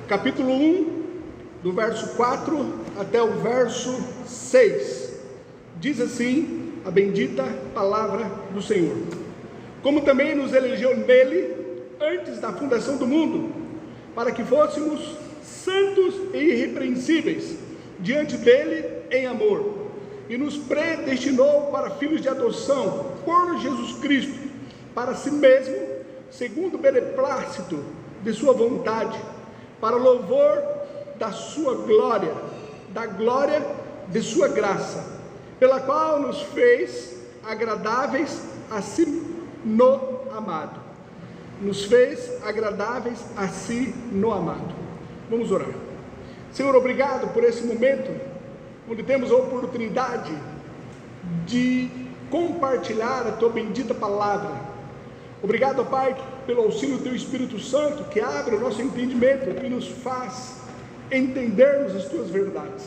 capítulo 1, do verso 4 até o verso 6. Diz assim a bendita palavra do Senhor: como também nos elegeu nele antes da fundação do mundo, para que fôssemos santos e irrepreensíveis diante dele em amor, e nos predestinou para filhos de adoção por Jesus Cristo, para si mesmo, segundo o beneplácito de sua vontade, para louvor da sua glória, da glória de sua graça, pela qual nos fez agradáveis a si no amado. Nos fez agradáveis a si no amado. Vamos orar. Senhor, obrigado por esse momento, onde temos a oportunidade de compartilhar a tua bendita palavra. Obrigado, Pai, pelo auxílio do teu Espírito Santo, que abre o nosso entendimento e nos faz entendermos as tuas verdades.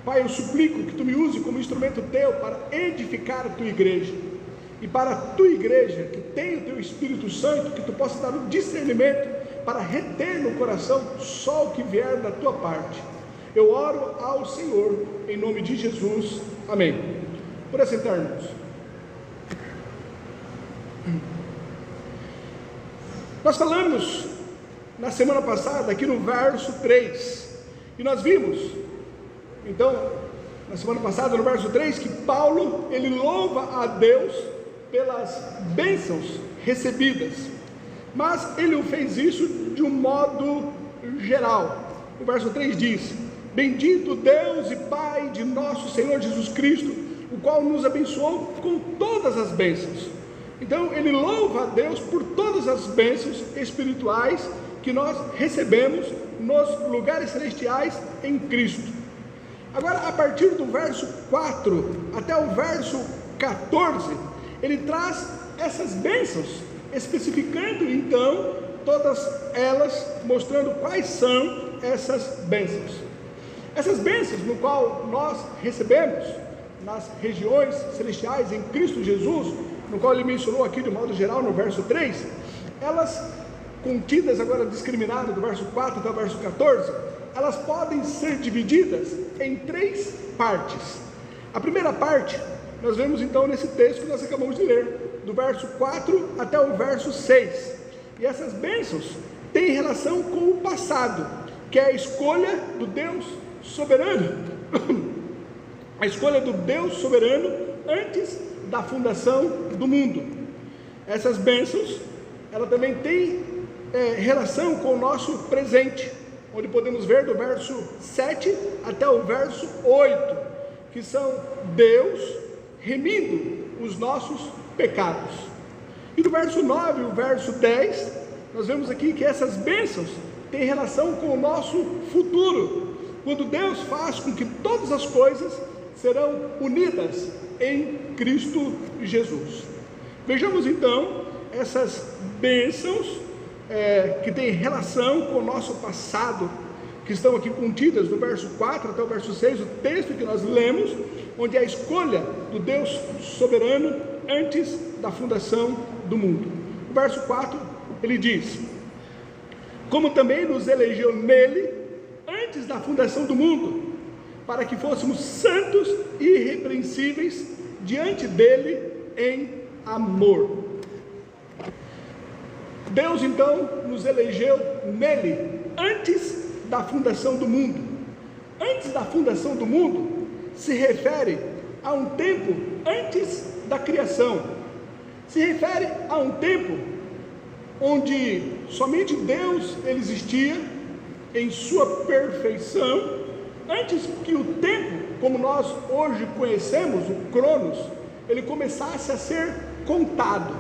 Pai, eu suplico que tu me use como instrumento teu para edificar a tua igreja, e para a tua igreja, que tem o teu Espírito Santo, que tu possa dar o discernimento para reter no coração só o que vier da tua parte. Eu oro ao Senhor, em nome de Jesus, amém. Por assentar, irmãos. Nós falamos na semana passada, aqui no verso 3, e nós vimos, então, na semana passada, no verso 3, que Paulo, ele louva a Deus pelas bênçãos recebidas, mas ele fez isso de um modo geral. O verso 3 diz: bendito Deus e Pai de nosso Senhor Jesus Cristo, o qual nos abençoou com todas as bênçãos. Então ele louva a Deus por todas as bênçãos espirituais que nós recebemos nos lugares celestiais em Cristo. Agora, a partir do verso 4 até o verso 14, ele traz essas bênçãos, especificando então todas elas, mostrando quais são essas bênçãos. Essas bênçãos no qual nós recebemos nas regiões celestiais em Cristo Jesus, no qual ele mencionou aqui de modo geral no verso 3, elas contidas agora discriminadas do verso 4 até o verso 14, elas podem ser divididas em três partes. A primeira parte nós vemos então nesse texto que nós acabamos de ler, do verso 4 até o verso 6, e essas bênçãos têm relação com o passado, que é a escolha do Deus soberano, a escolha do Deus soberano antes da fundação do mundo. Essas bênçãos, ela também tem relação com o nosso presente, onde podemos ver do verso 7 até o verso 8, que são Deus remindo os nossos pecados. E do verso 9 e o verso 10, nós vemos aqui que essas bênçãos têm relação com o nosso futuro, quando Deus faz com que todas as coisas serão unidas em Cristo Jesus. Vejamos então essas bênçãos que têm relação com o nosso passado, que estão aqui contidas do verso 4 até o verso 6, o texto que nós lemos, onde é a escolha do Deus soberano antes da fundação do mundo. O verso 4, ele diz: como também nos elegeu nele antes da fundação do mundo, para que fôssemos santos e irrepreensíveis diante dele em amor. Deus então nos elegeu nele antes da fundação do mundo. Antes da fundação do mundo se refere a um tempo antes da criação, se refere a um tempo onde somente Deus existia em sua perfeição, antes que o tempo, como nós hoje conhecemos, o Cronos, ele começasse a ser contado.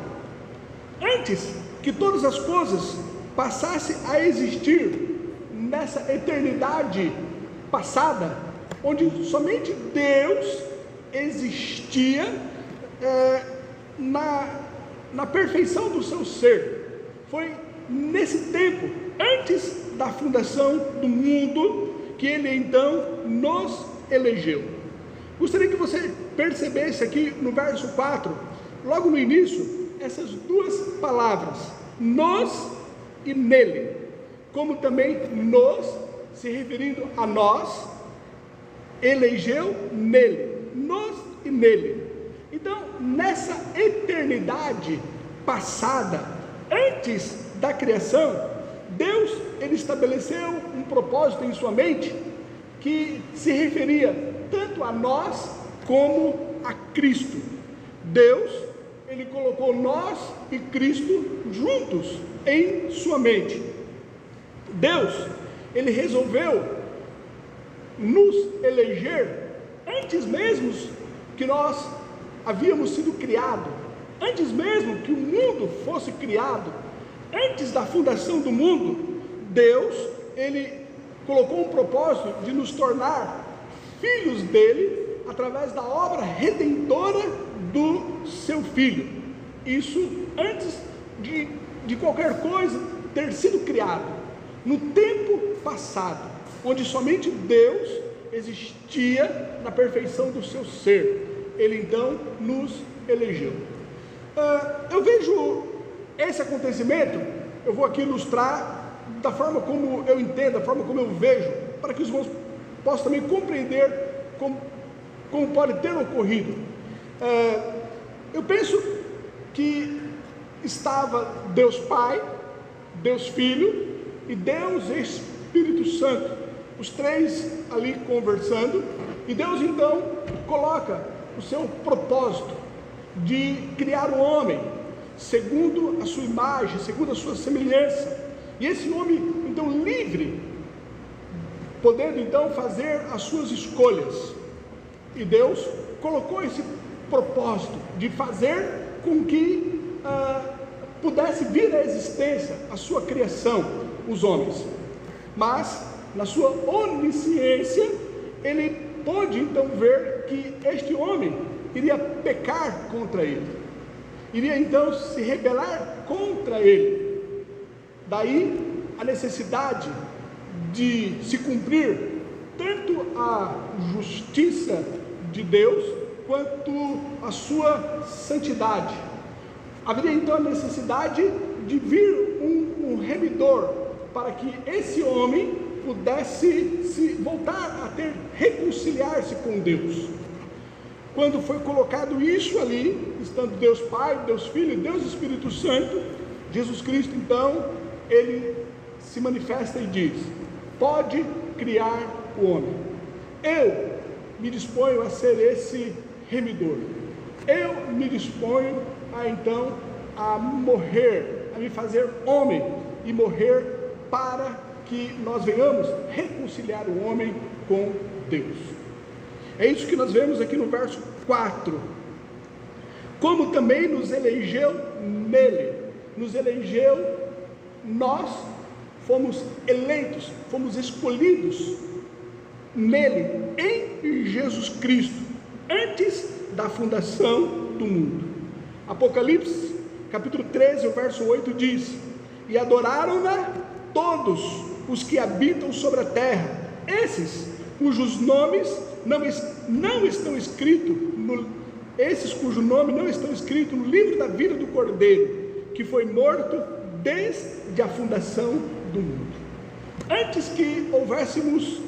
Antes que todas as coisas passassem a existir nessa eternidade passada, onde somente Deus existia na perfeição do seu ser. Foi nesse tempo, antes da fundação do mundo, que ele então nos elegeu. Gostaria que você percebesse aqui no verso 4, logo no início, essas duas palavras, nos e nele. como também nos, se referindo a nós, elegeu nele, nos e nele. Então, nessa eternidade passada, antes da criação, Deus, ele estabeleceu um propósito em sua mente que se referia tanto a nós como a Cristo. Deus, ele colocou nós e Cristo juntos em sua mente. Deus, ele resolveu nos eleger antes mesmo que nós havíamos sido criados, antes mesmo que o mundo fosse criado, antes da fundação do mundo. Deus, ele colocou um propósito de nos tornar filhos dele através da obra redentora do seu Filho. Isso antes de qualquer coisa ter sido criado, no tempo passado, onde somente Deus existia na perfeição do seu ser. Ele então nos elegeu. Eu vejo esse acontecimento, eu vou aqui ilustrar da forma como eu entendo, da forma como eu vejo, para que os irmãos possam também compreender como pode ter ocorrido. Eu penso que estava Deus Pai, Deus Filho e Deus Espírito Santo, os três ali conversando, e Deus então coloca o seu propósito de criar o homem segundo a sua imagem, segundo a sua semelhança, e esse homem então livre, podendo então fazer as suas escolhas. E Deus colocou esse propósito de fazer com que pudesse vir à existência a sua criação, os homens. Mas na sua onisciência, ele pôde então ver que este homem iria pecar contra ele, iria então se rebelar contra ele. Daí a necessidade de se cumprir tanto a justiça de Deus quanto a sua santidade. Haveria então a necessidade de vir um remidor para que esse homem pudesse se voltar a reconciliar-se com Deus. Quando foi colocado isso ali, estando Deus Pai, Deus Filho e Deus Espírito Santo, Jesus Cristo então, ele se manifesta e diz: pode criar o homem. Eu me disponho a ser esse remidor. Eu me disponho a morrer, a me fazer homem e morrer para que nós venhamos reconciliar o homem com Deus. É isso que nós vemos aqui no verso 4. Como também nos elegeu nele, nos elegeu, nós fomos eleitos, fomos escolhidos nele, em Jesus Cristo, antes da fundação do mundo. Apocalipse, capítulo 13, o verso 8 diz: e adoraram-na todos os que habitam sobre a terra, esses cujos nomes não estão escritos esses cujo nome não estão escritos no livro da vida do Cordeiro, que foi morto desde a fundação do mundo. Antes que houvéssemos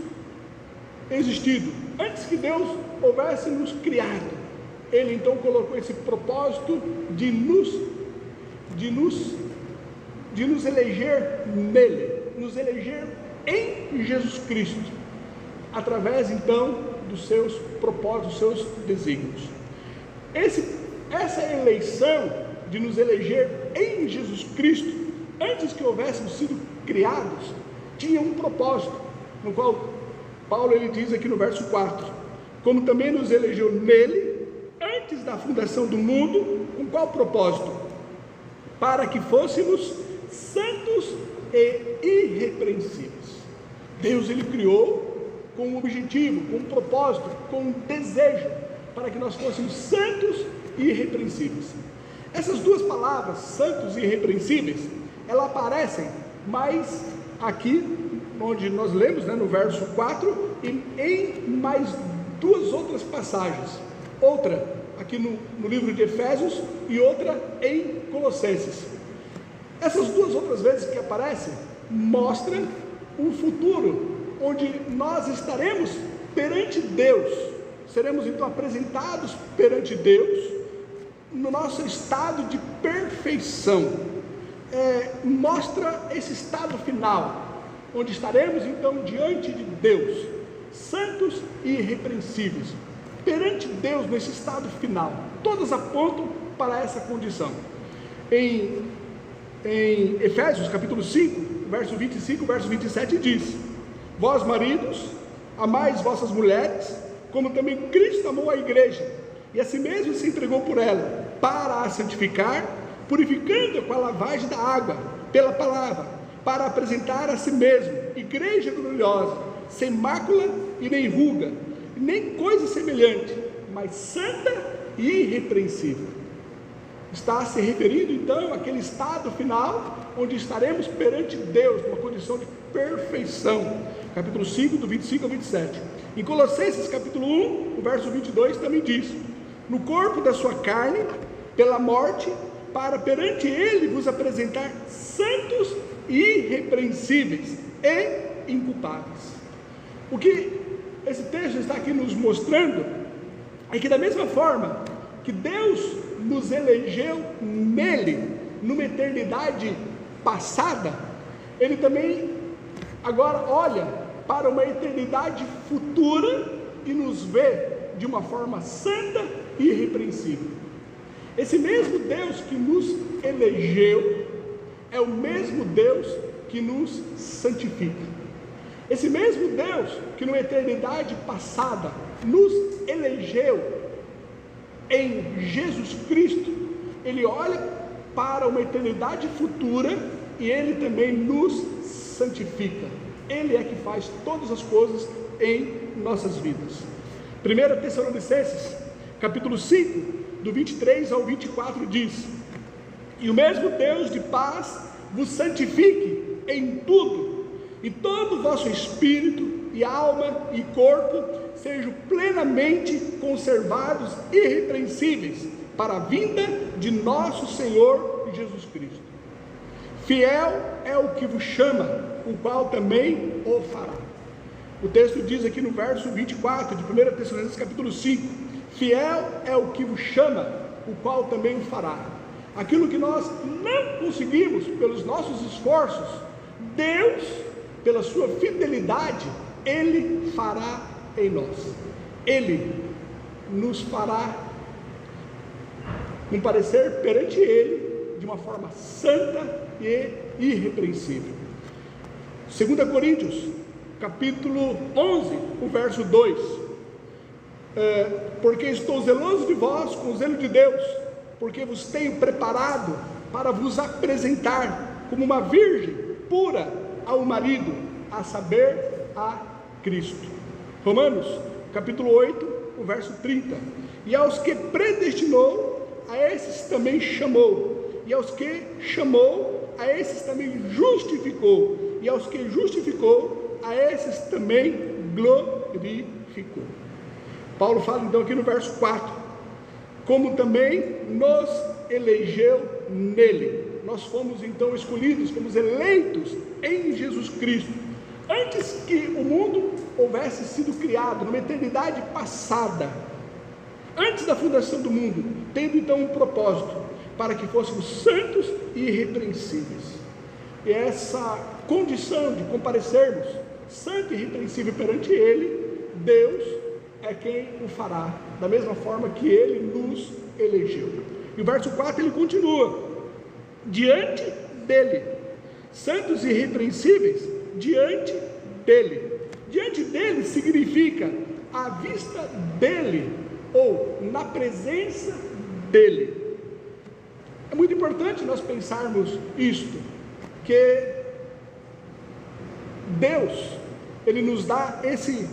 existido, antes que Deus houvesse nos criado, ele então colocou esse propósito de nos eleger nele, nos eleger em Jesus Cristo, através então dos seus propósitos, dos seus desígnios. Essa eleição de nos eleger em Jesus Cristo, antes que houvéssemos sido criados, tinha um propósito, no qual Paulo ele diz aqui no verso 4: como também nos elegeu nele, antes da fundação do mundo. Com qual propósito? Para que fôssemos santos e irrepreensíveis. Deus ele criou com um objetivo, com um propósito, com um desejo, para que nós fôssemos santos e irrepreensíveis. Essas duas palavras, santos e irrepreensíveis, elas aparecem mais aqui, onde nós lemos, no verso 4, e em mais duas outras passagens. Outra aqui no livro de Efésios e outra em Colossenses. Essas duas outras vezes que aparecem, mostra um futuro onde nós estaremos perante Deus, seremos então apresentados perante Deus no nosso estado de perfeição. Mostra esse estado final, onde estaremos então diante de Deus, santos e irrepreensíveis, perante Deus nesse estado final. Todas apontam para essa condição. Em Efésios capítulo 5, verso 25, verso 27 diz: vós maridos, amais vossas mulheres, como também Cristo amou a igreja, e a si mesmo se entregou por ela, para a santificar, purificando-a com a lavagem da água, pela palavra, para apresentar a si mesmo, igreja gloriosa, sem mácula e nem ruga, nem coisa semelhante, mas santa e irrepreensível. Está se referindo então àquele estado final, onde estaremos perante Deus, numa condição de perfeição. Capítulo 5, do 25 ao 27. Em Colossenses capítulo 1, o verso 22 também diz: no corpo da sua carne, pela morte, para perante ele vos apresentar santos e irrepreensíveis e inculpáveis. O que esse texto está aqui nos mostrando é que, da mesma forma que Deus nos elegeu nele, numa eternidade passada, ele também agora olha para uma eternidade futura e nos vê de uma forma santa e irrepreensível. Esse mesmo Deus que nos elegeu é o mesmo Deus que nos santifica. Esse mesmo Deus que numa eternidade passada nos elegeu em Jesus Cristo, ele olha para uma eternidade futura e ele também nos santifica. Ele é que faz todas as coisas em nossas vidas. 1 Tessalonicenses capítulo 5, do 23 ao 24 diz: e o mesmo Deus de paz vos santifique em tudo, e todo o vosso espírito e alma e corpo sejam plenamente conservados irrepreensíveis para a vinda de nosso Senhor Jesus Cristo. Fiel é o que vos chama, o qual também o fará. O texto diz aqui no verso 24 de 1 Tessalonicenses capítulo 5: fiel é o que vos chama, o qual também o fará. Aquilo que nós não conseguimos pelos nossos esforços, Deus, pela sua fidelidade, ele fará em nós. Ele nos fará comparecer perante ele de uma forma santa e irrepreensível. 2 Coríntios capítulo 11, o verso 2: porque estou zeloso de vós com o zelo de Deus, porque vos tenho preparado para vos apresentar como uma virgem pura ao marido, a saber, a Cristo. Romanos capítulo 8, o verso 30: e aos que predestinou, a esses também chamou, e aos que chamou, a esses também justificou, e aos que justificou, a esses também glorificou. Paulo fala então aqui no verso 4: como também nos elegeu nele. Nós fomos então escolhidos, fomos eleitos em Jesus Cristo, antes que o mundo houvesse sido criado, numa eternidade passada, antes da fundação do mundo, tendo então um propósito, para que fôssemos santos e irrepreensíveis. E essa condição de comparecermos santo e irrepreensível perante ele, Deus é quem o fará, da mesma forma que ele nos elegeu. E o verso 4 ele continua: diante dele, santos e irrepreensíveis, diante dele. Diante dele significa à vista dele, ou na presença dele. É muito importante nós pensarmos isto, que Deus, ele nos dá esse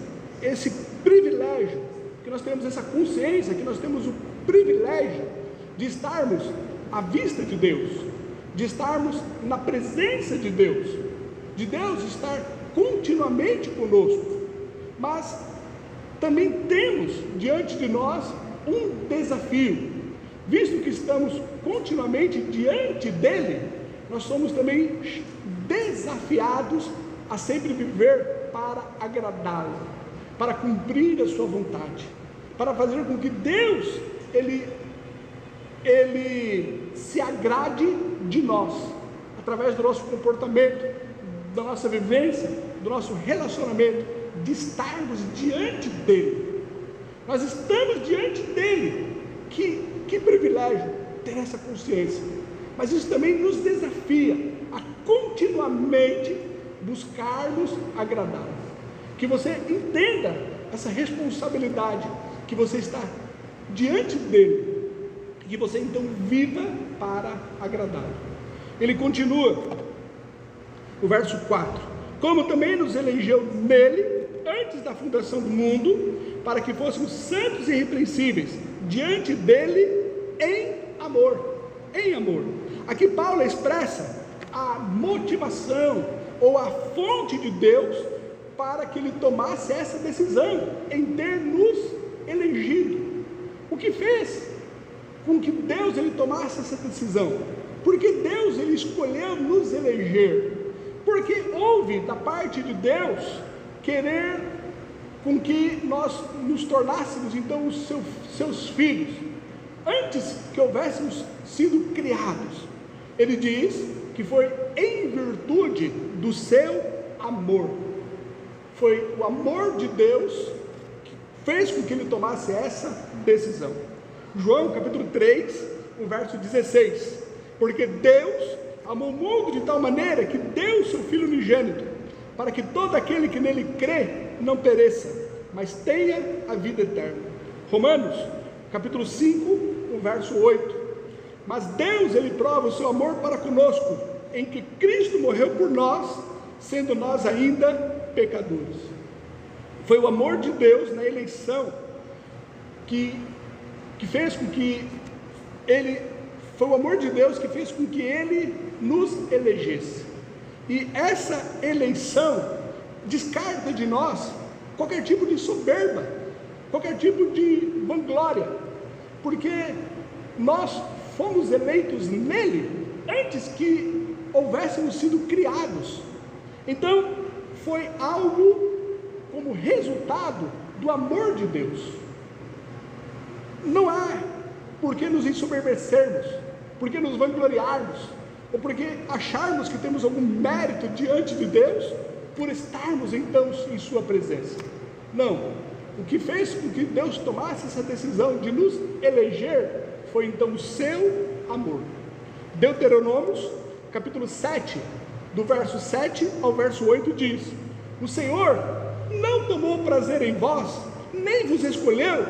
privilégio, que nós temos essa consciência, que nós temos o privilégio de estarmos à vista de Deus, de estarmos na presença de Deus estar continuamente conosco. Mas também temos diante de nós um desafio, visto que estamos continuamente diante dele, nós somos também desafiados a sempre viver para agradá-lo, para cumprir a sua vontade, para fazer com que Deus, Ele se agrade de nós, através do nosso comportamento, da nossa vivência, do nosso relacionamento, de estarmos diante dEle. Nós estamos diante dEle. Que privilégio ter essa consciência. Mas isso também nos desafia a continuamente buscarmos agradá-lo. Que você entenda essa responsabilidade, que você está diante dele, que você então viva para agradá-lo. Ele continua, o verso 4: como também nos elegeu nele, antes da fundação do mundo, para que fôssemos santos e irrepreensíveis diante dele em amor. Em amor. Aqui Paulo expressa a motivação ou a fonte de Deus para que ele tomasse essa decisão em ter nos elegido. O que fez com que Deus ele tomasse essa decisão? Porque Deus ele escolheu nos eleger. Porque houve da parte de Deus querer com que nós nos tornássemos então os seus filhos, antes que houvéssemos sido criados. Ele diz que foi em virtude do seu amor. Foi o amor de Deus que fez com que ele tomasse essa decisão. João capítulo 3, o verso 16: porque Deus amou o mundo de tal maneira que deu o seu Filho unigênito, para que todo aquele que nele crê não pereça, mas tenha a vida eterna. Romanos capítulo 5, o verso 8: mas Deus ele prova o seu amor para conosco, em que Cristo morreu por nós, sendo nós ainda pecadores. Foi o amor de Deus na eleição que fez com que ele, foi o amor de Deus que fez com que ele nos elegesse. E essa eleição descarta de nós qualquer tipo de soberba, qualquer tipo de vanglória, porque nós fomos eleitos nele antes que houvéssemos sido criados. Então foi algo como resultado do amor de Deus. Não há por que nos ensoberbecermos, por que nos vangloriarmos, ou porque acharmos que temos algum mérito diante de Deus por estarmos então em sua presença. Não. O que fez com que Deus tomasse essa decisão de nos eleger foi então o seu amor. Deuteronômios capítulo 7, do verso 7 ao verso 8 diz: o Senhor não tomou prazer em vós, nem vos escolheu,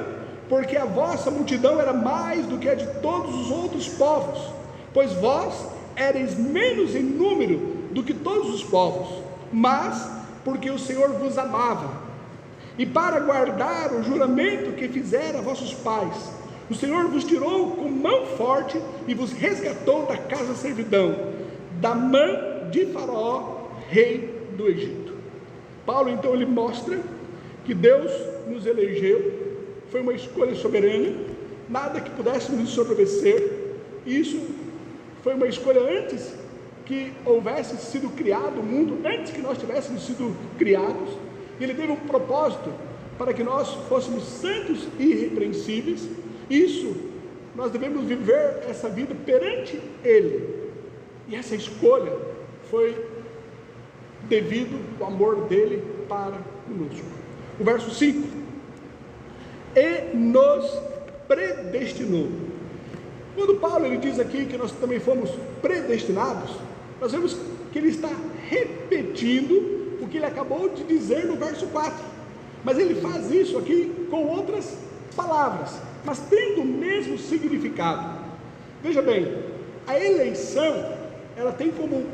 porque a vossa multidão era mais do que a de todos os outros povos, pois vós éreis menos em número do que todos os povos, mas porque o Senhor vos amava, e para guardar o juramento que fizera a vossos pais, o Senhor vos tirou com mão forte e vos resgatou da casa da servidão, da mão de Faraó, rei do Egito. Paulo então ele mostra que Deus nos elegeu, foi uma escolha soberana, nada que pudéssemos nos sobreviver. Isso foi uma escolha antes que houvesse sido criado o mundo, antes que nós tivéssemos sido criados. Ele teve um propósito para que nós fôssemos santos e irrepreensíveis. Isso, nós devemos viver essa vida perante Ele, e essa escolha foi devido ao amor dele para conosco. O verso 5: e nos predestinou. Quando Paulo ele diz aqui que nós também fomos predestinados, nós vemos que ele está repetindo o que ele acabou de dizer no verso 4, mas ele faz isso aqui com outras palavras, mas tendo o mesmo significado. Veja bem, a eleição ela tem como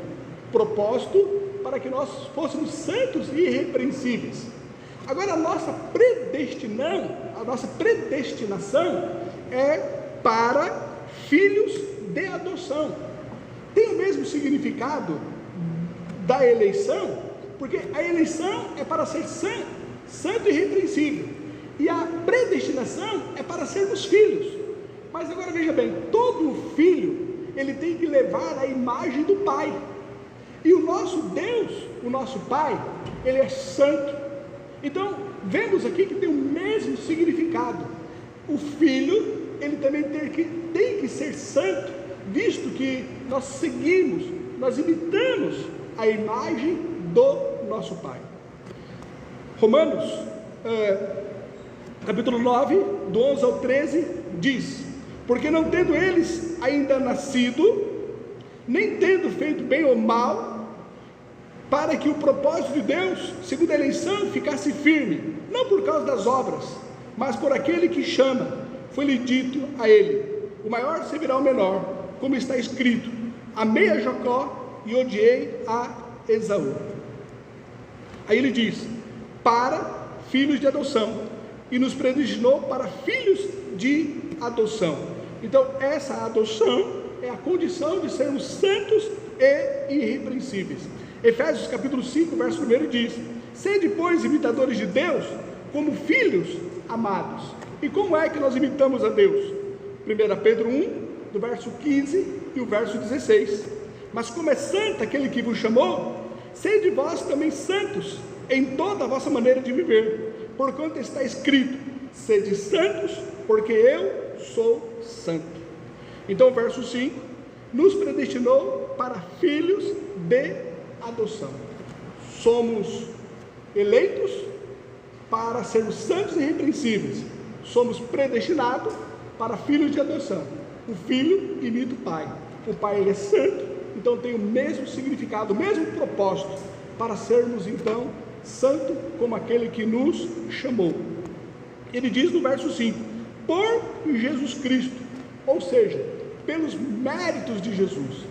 propósito para que nós fôssemos santos e irrepreensíveis. Agora a nossa predestinação é para filhos de adoção. Tem o mesmo significado da eleição, porque a eleição é para ser santo e irrepreensível, e a predestinação é para sermos filhos. Mas agora veja bem, todo filho ele tem que levar a imagem do pai. E o nosso Deus, o nosso Pai, Ele é santo. Então, vemos aqui que tem o mesmo significado. O Filho, ele também tem que ser santo, visto que nós seguimos, nós imitamos a imagem do nosso Pai. Romanos, capítulo 9, do 11 ao 13, diz: porque não tendo eles ainda nascido, nem tendo feito bem ou mal, para que o propósito de Deus, segundo a eleição, ficasse firme, não por causa das obras, mas por aquele que chama, foi-lhe dito a ele: o maior servirá ao menor, como está escrito: amei a Jacó e odiei a Esaú. Aí ele diz: para filhos de adoção, e nos predestinou para filhos de adoção. Então essa adoção é a condição de sermos santos e irrepreensíveis. Efésios capítulo 5, verso 1 diz: sede, pois, imitadores de Deus, como filhos amados. E como é que nós imitamos a Deus? 1 Pedro 1, do verso 15 e o verso 16: mas como é santo aquele que vos chamou, sede vós também santos em toda a vossa maneira de viver, porquanto está escrito: sede santos, porque eu sou santo. Então o verso 5: nos predestinou para filhos de adoção. Somos eleitos para sermos santos e irrepreensíveis. Somos predestinados para filhos de adoção. O filho imita o pai. O pai, ele é santo, então tem o mesmo significado, o mesmo propósito, para sermos então santo como aquele que nos chamou. Ele diz no verso 5: por Jesus Cristo, ou seja, pelos méritos de Jesus.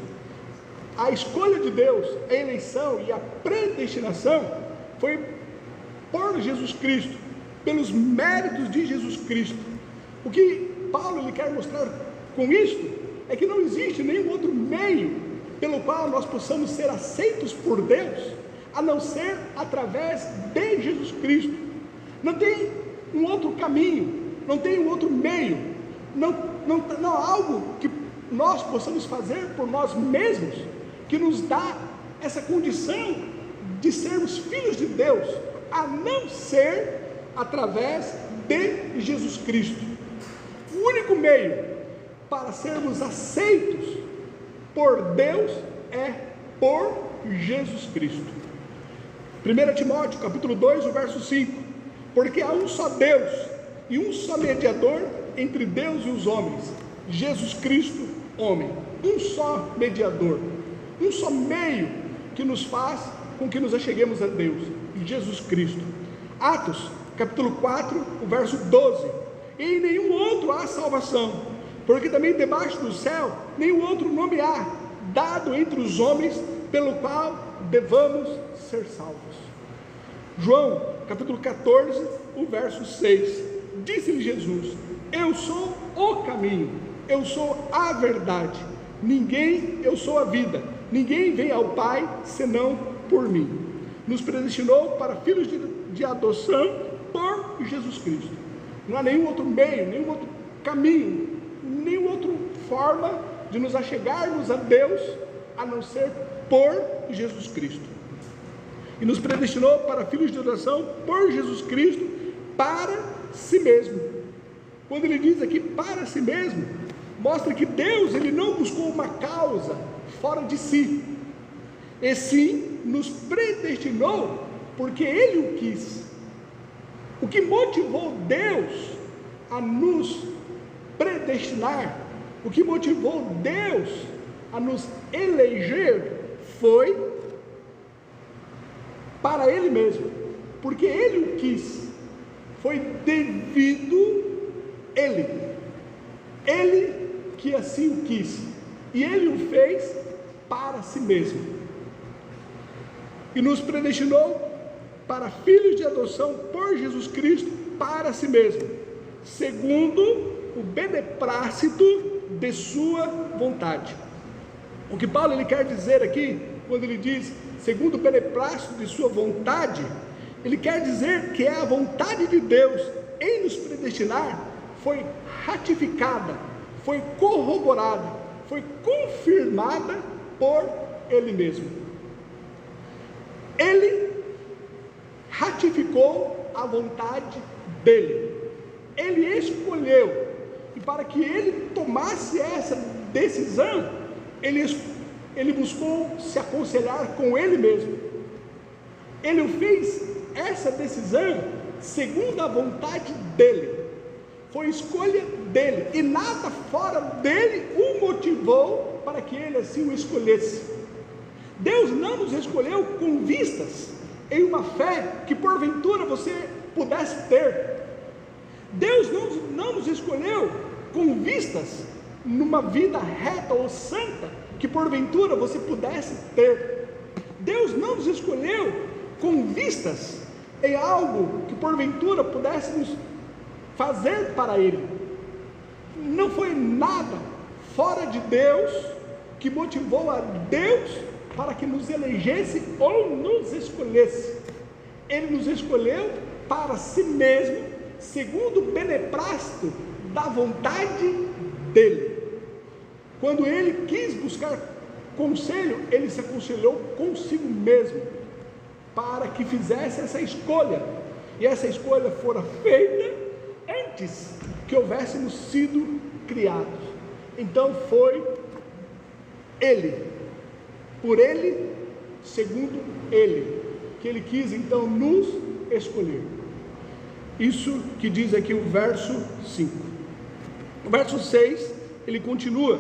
A escolha de Deus, a eleição e a predestinação foi por Jesus Cristo, pelos méritos de Jesus Cristo. O que Paulo ele quer mostrar com isto é que não existe nenhum outro meio pelo qual nós possamos ser aceitos por Deus, a não ser através de Jesus Cristo. Não tem um outro caminho, não tem um outro meio, não há algo que nós possamos fazer por nós mesmos que nos dá essa condição de sermos filhos de Deus, a não ser através de Jesus Cristo. O único meio para sermos aceitos por Deus é por Jesus Cristo. 1 Timóteo capítulo 2, o verso 5: porque há um só Deus e um só mediador entre Deus e os homens, Jesus Cristo, homem. Um só mediador, um só meio que nos faz com que nos acheguemos a Deus, Jesus Cristo. Atos capítulo 4, o verso 12: e em nenhum outro há salvação, porque também debaixo do céu nenhum outro nome há dado entre os homens pelo qual devamos ser salvos. João capítulo 14, o verso 6: disse-lhe Jesus: eu sou o caminho, eu sou a verdade, eu sou a vida, ninguém vem ao Pai senão por mim. Nos predestinou para filhos de adoção por Jesus Cristo. Não há nenhum outro meio, nenhum outro caminho, nenhuma outra forma de nos achegarmos a Deus a não ser por Jesus Cristo. E nos predestinou para filhos de adoção por Jesus Cristo, para si mesmo. Quando ele diz aqui para si mesmo, mostra que Deus ele não buscou uma causa fora de si, e sim nos predestinou porque Ele o quis. O que motivou Deus a nos predestinar, o que motivou Deus a nos eleger foi para Ele mesmo, porque Ele o quis, foi devido Ele que assim o quis, e Ele o fez para si mesmo, e nos predestinou para filhos de adoção por Jesus Cristo para si mesmo, segundo o beneplácito de sua vontade. O que Paulo ele quer dizer aqui, quando ele diz segundo o beneplácito de sua vontade, ele quer dizer que a vontade de Deus em nos predestinar foi ratificada, foi corroborada, foi confirmada por Ele mesmo. ele ratificou a vontade dele, ele escolheu, e para que ele tomasse essa decisão, ele buscou se aconselhar com ele mesmo, ele fez essa decisão segundo a vontade dele, foi escolha dele, e nada fora dele o motivou para que ele assim o escolhesse. Deus não nos escolheu com vistas em uma fé que porventura você pudesse ter. Deus não nos escolheu com vistas numa vida reta ou santa que porventura você pudesse ter. Deus não nos escolheu com vistas em algo que porventura pudéssemos fazer para Ele. Não foi nada fora de Deus que motivou a Deus para que nos elegesse ou nos escolhesse. Ele nos escolheu para si mesmo, segundo o beneplácito da vontade dele. Quando ele quis buscar conselho, ele se aconselhou consigo mesmo, para que fizesse essa escolha, e essa escolha fora feita antes que houvéssemos sido criados. Então foi ele, por ele, segundo ele, que ele quis então nos escolher. Isso que diz aqui o verso 5. O verso 6, ele continua: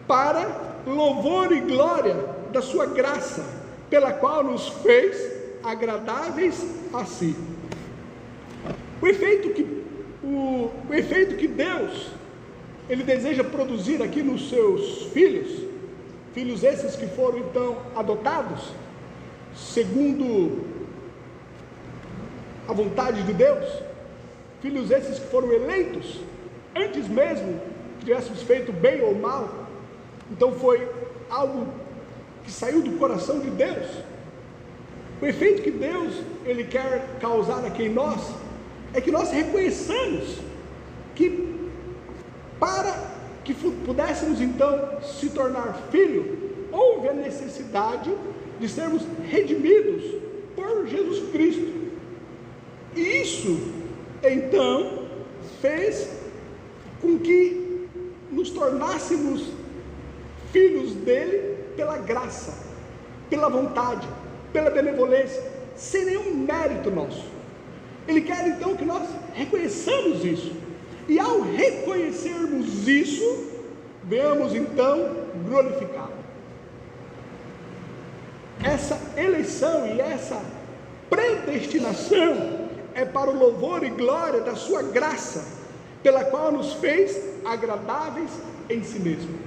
para louvor e glória da sua graça, pela qual nos fez agradáveis a si. O efeito que Deus, ele deseja produzir aqui nos seus filhos esses que foram então adotados, segundo a vontade de Deus, filhos esses que foram eleitos, antes mesmo que tivéssemos feito bem ou mal, então foi algo que saiu do coração de Deus. O efeito que Deus, ele quer causar aqui em nós, é que nós reconheçamos que para que pudéssemos então se tornar filho, houve a necessidade de sermos redimidos por Jesus Cristo, e isso então fez com que nos tornássemos filhos dele pela graça, pela vontade, pela benevolência, sem nenhum mérito nosso. Ele quer então que nós reconheçamos isso, e ao reconhecermos isso, venhamos então glorificá-lo. Essa eleição e essa predestinação é para o louvor e glória da sua graça, pela qual nos fez agradáveis em si mesmo.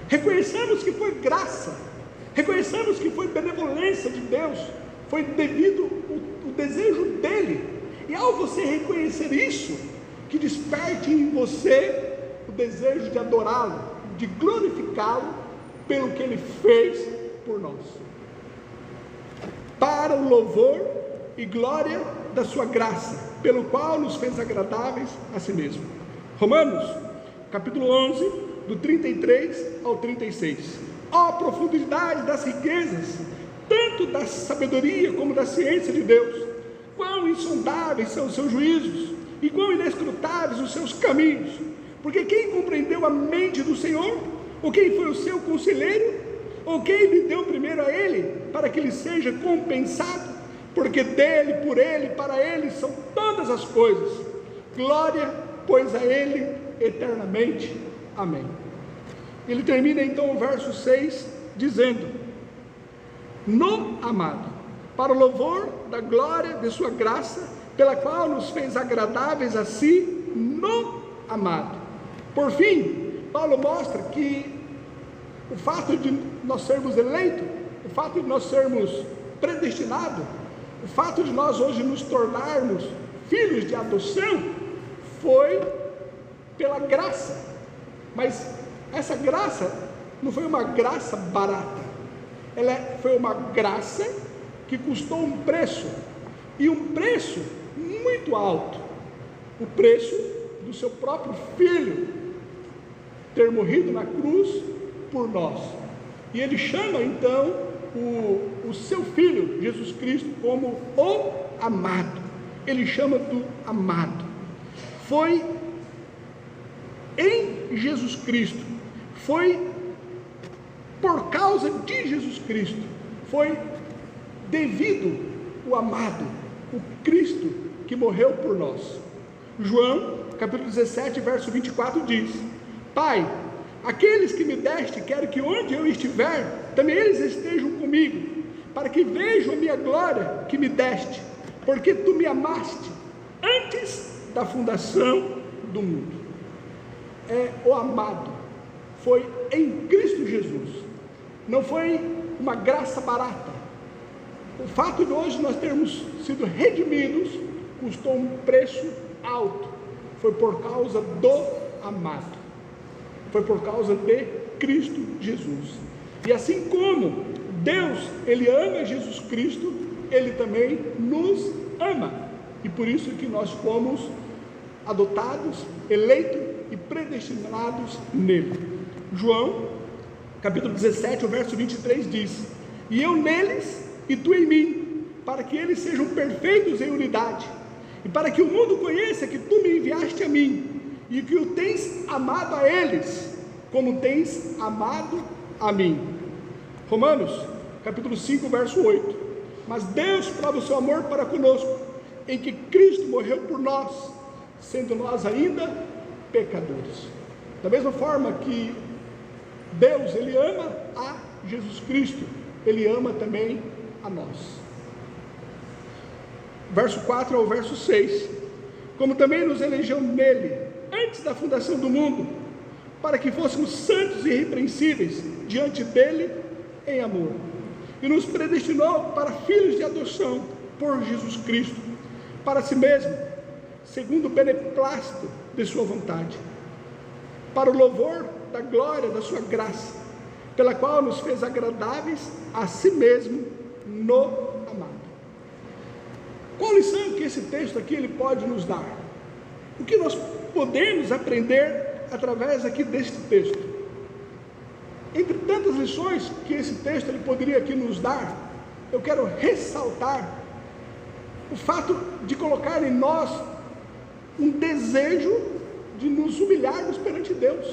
Reconheçamos que foi graça, reconheçamos que foi benevolência de Deus, foi devido o desejo dele, e ao você reconhecer isso, que desperte em você o desejo de adorá-lo, de glorificá-lo pelo que ele fez por nós, para o louvor e glória da sua graça, pelo qual nos fez agradáveis a si mesmo. Romanos, capítulo 11, do 33 ao 36. Ó profundidade das riquezas, tanto da sabedoria como da ciência de Deus, quão insondáveis são os seus juízos, e quão inescrutáveis os seus caminhos, porque quem compreendeu a mente do Senhor? Ou quem foi o seu conselheiro? Ou quem lhe deu primeiro a ele, para que lhe seja compensado? Porque dele, por ele, para ele são todas as coisas. Glória, pois, a ele eternamente. Amém. Ele termina então o verso 6 dizendo: no amado, para o louvor da glória de sua graça, pela qual nos fez agradáveis a si no amado. Por fim, Paulo mostra que o fato de nós sermos eleitos, o fato de nós sermos predestinados, o fato de nós hoje nos tornarmos filhos de adoção, foi pela graça. Mas essa graça não foi uma graça barata, ela foi uma graça que custou um preço, e um preço muito alto, o preço do seu próprio filho ter morrido na cruz por nós. E ele chama então o seu Filho, Jesus Cristo, como o amado. Ele chama do amado. Foi em Jesus Cristo, foi por causa de Jesus Cristo, foi devido o amado, o Cristo que morreu por nós. João, capítulo 17, verso 24 diz: Pai, aqueles que me deste, quero que onde eu estiver, também eles estejam comigo, para que vejam a minha glória que me deste, porque tu me amaste antes da fundação do mundo. O amado foi em Cristo Jesus, não foi uma graça barata. O fato de hoje nós termos sido redimidos custou um preço alto, foi por causa do amado, foi por causa de Cristo Jesus. E assim como Deus, Ele ama Jesus Cristo, Ele também nos ama, e por isso que nós fomos adotados, eleitos e predestinados nele. João, capítulo 17, o verso 23 diz: E eu neles e tu em mim, para que eles sejam perfeitos em unidade, e para que o mundo conheça que tu me enviaste a mim, e que o tens amado a eles, como tens amado a mim. Romanos, capítulo 5, verso 8: Mas Deus prova o seu amor para conosco, em que Cristo morreu por nós, sendo nós ainda pecadores. Da mesma forma que Deus, Ele ama a Jesus Cristo, Ele ama também a nós. Verso 4 ao verso 6: Como também nos elegeu nele, antes da fundação do mundo, para que fôssemos santos e irrepreensíveis diante dele em amor, e nos predestinou para filhos de adoção por Jesus Cristo, para si mesmo, segundo o beneplácito de sua vontade, para o louvor da glória da sua graça, pela qual nos fez agradáveis a si mesmo no amado. Qual a lição que esse texto aqui ele pode nos dar? O que nós podemos aprender através aqui deste texto? Entre tantas lições que esse texto ele poderia aqui nos dar, eu quero ressaltar o fato de colocar em nós um desejo de nos humilharmos perante Deus.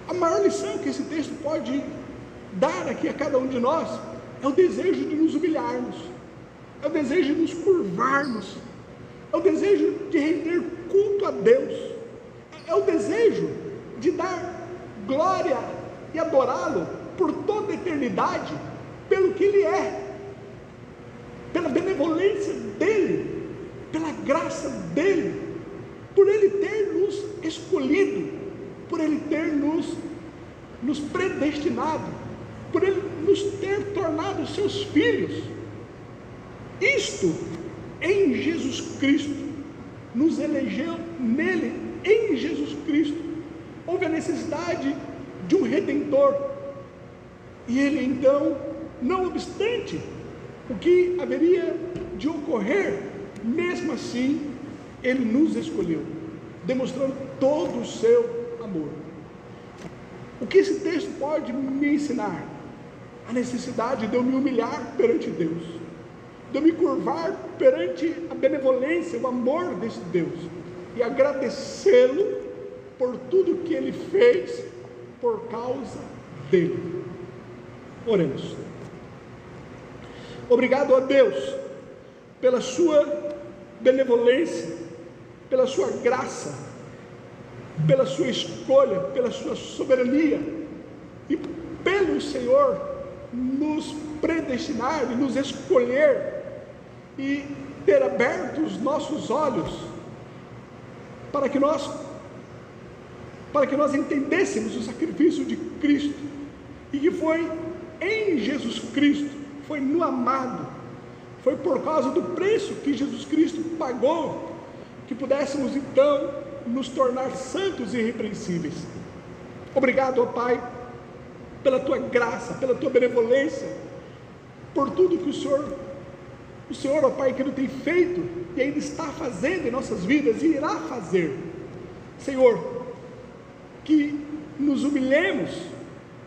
A maior lição que esse texto pode dar aqui a cada um de nós é o desejo de nos humilharmos, é o desejo de nos curvarmos, é o desejo de render culto a Deus, é o desejo de dar glória e adorá-lo por toda a eternidade, pelo que Ele é, pela benevolência dEle, pela graça dEle, por Ele ter nos escolhido, por Ele ter nos predestinado, por Ele nos ter tornado seus filhos. Isto em Jesus Cristo, nos elegeu nele, em Jesus Cristo. Houve a necessidade de um Redentor, e Ele então, não obstante o que haveria de ocorrer, mesmo assim, Ele nos escolheu, demonstrando todo o seu amor. O que esse texto pode me ensinar? A necessidade de eu me humilhar perante Deus, de eu me curvar perante a benevolência, o amor desse Deus, e agradecê-lo por tudo que Ele fez por causa dele. Oremos. Obrigado a Deus pela sua benevolência, pela sua graça, pela sua escolha, pela sua soberania, e pelo Senhor nos predestinar e nos escolher e ter aberto os nossos olhos para que nós entendêssemos o sacrifício de Cristo, e que foi em Jesus Cristo, foi no amado, foi por causa do preço que Jesus Cristo pagou, que pudéssemos então nos tornar santos e irrepreensíveis. Obrigado, ó Pai, pela Tua graça, pela Tua benevolência, por tudo que o Senhor, ó Pai, que Ele tem feito e ainda está fazendo em nossas vidas e irá fazer. Senhor, que nos humilhemos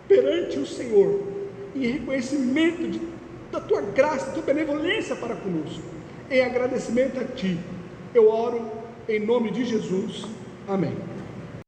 perante o Senhor, em reconhecimento da tua graça, da tua benevolência para conosco. Em agradecimento a ti, eu oro em nome de Jesus. Amém.